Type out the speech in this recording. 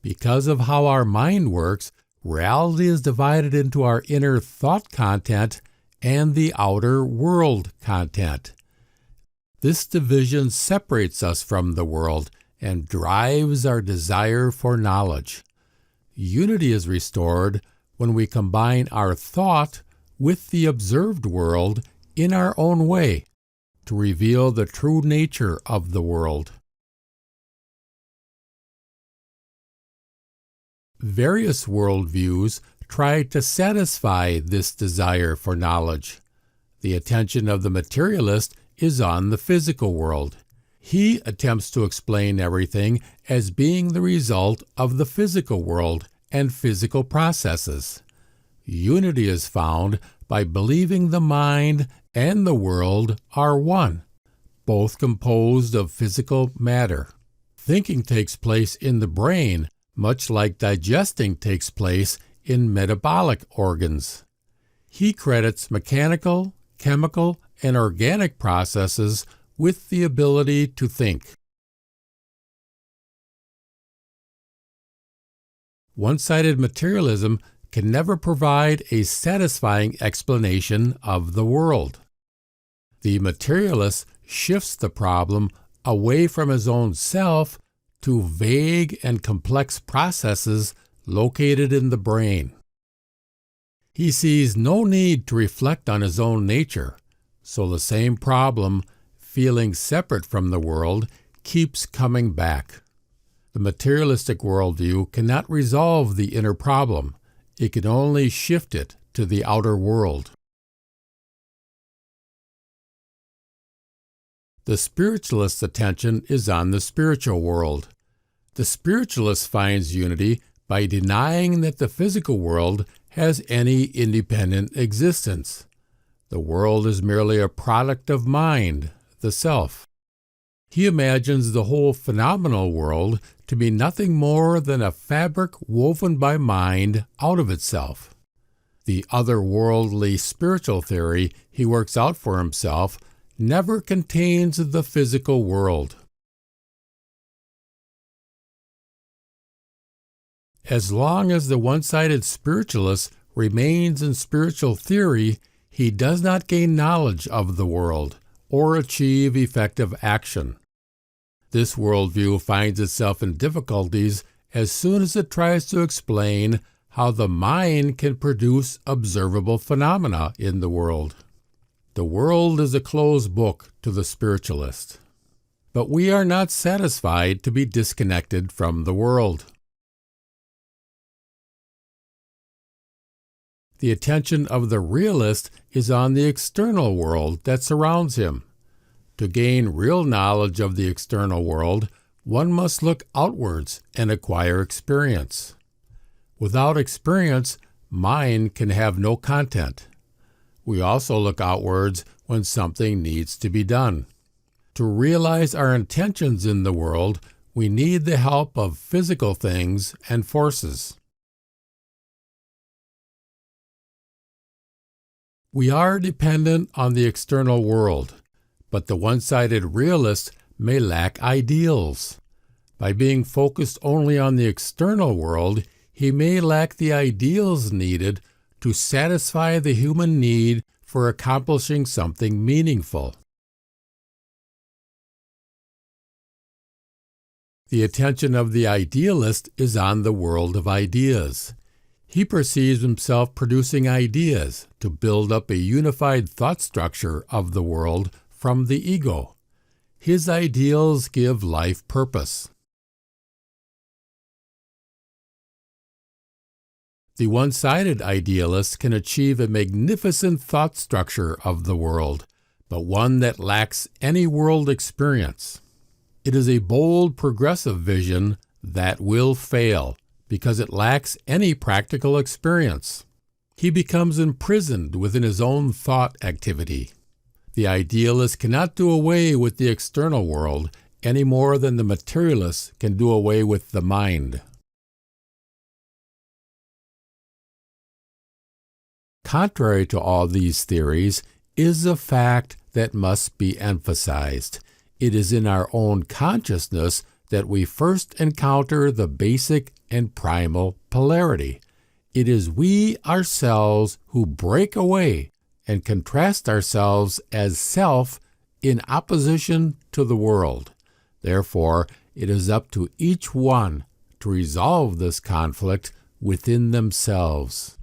Because of how our mind works, reality is divided into our inner thought content and the outer world content. This division separates us from the world and drives our desire for knowledge. Unity is restored when we combine our thought with the observed world in our own way to reveal the true nature of the world. Various worldviews try to satisfy this desire for knowledge. The attention of the materialist is on the physical world. He attempts to explain everything as being the result of the physical world and physical processes. Unity is found by believing the mind and the world are one, both composed of physical matter. Thinking takes place in the brain, much like digesting takes place in metabolic organs. He credits mechanical, chemical, and organic processes with the ability to think. One-sided materialism can never provide a satisfying explanation of the world. The materialist shifts the problem away from his own self to vague and complex processes located in the brain. He sees no need to reflect on his own nature, so the same problem, feeling separate from the world, keeps coming back. The materialistic worldview cannot resolve the inner problem. It can only shift it to the outer world. The spiritualist's attention is on the spiritual world. The spiritualist finds unity by denying that the physical world has any independent existence. The world is merely a product of mind, the self. He imagines the whole phenomenal world to be nothing more than a fabric woven by mind out of itself. The otherworldly spiritual theory he works out for himself never contains the physical world. As long as the one-sided spiritualist remains in spiritual theory, he does not gain knowledge of the world or achieve effective action. This worldview finds itself in difficulties as soon as it tries to explain how the mind can produce observable phenomena in the world. The world is a closed book to the spiritualist. But we are not satisfied to be disconnected from the world. The attention of the realist is on the external world that surrounds him. To gain real knowledge of the external world, one must look outwards and acquire experience. Without experience, mind can have no content. We also look outwards when something needs to be done. To realize our intentions in the world, we need the help of physical things and forces. We are dependent on the external world, but the one-sided realist may lack ideals. By being focused only on the external world, he may lack the ideals needed to satisfy the human need for accomplishing something meaningful. The attention of the idealist is on the world of ideas. He perceives himself producing ideas to build up a unified thought structure of the world from the ego. His ideals give life purpose. The one-sided idealist can achieve a magnificent thought structure of the world, but one that lacks any world experience. It is a bold, progressive vision that will fail because it lacks any practical experience. He becomes imprisoned within his own thought activity. The idealist cannot do away with the external world any more than the materialist can do away with the mind. Contrary to all these theories is a fact that must be emphasized. It is in our own consciousness that we first encounter the basic and primal polarity. It is we ourselves who break away and contrast ourselves as self in opposition to the world. Therefore, it is up to each one to resolve this conflict within themselves.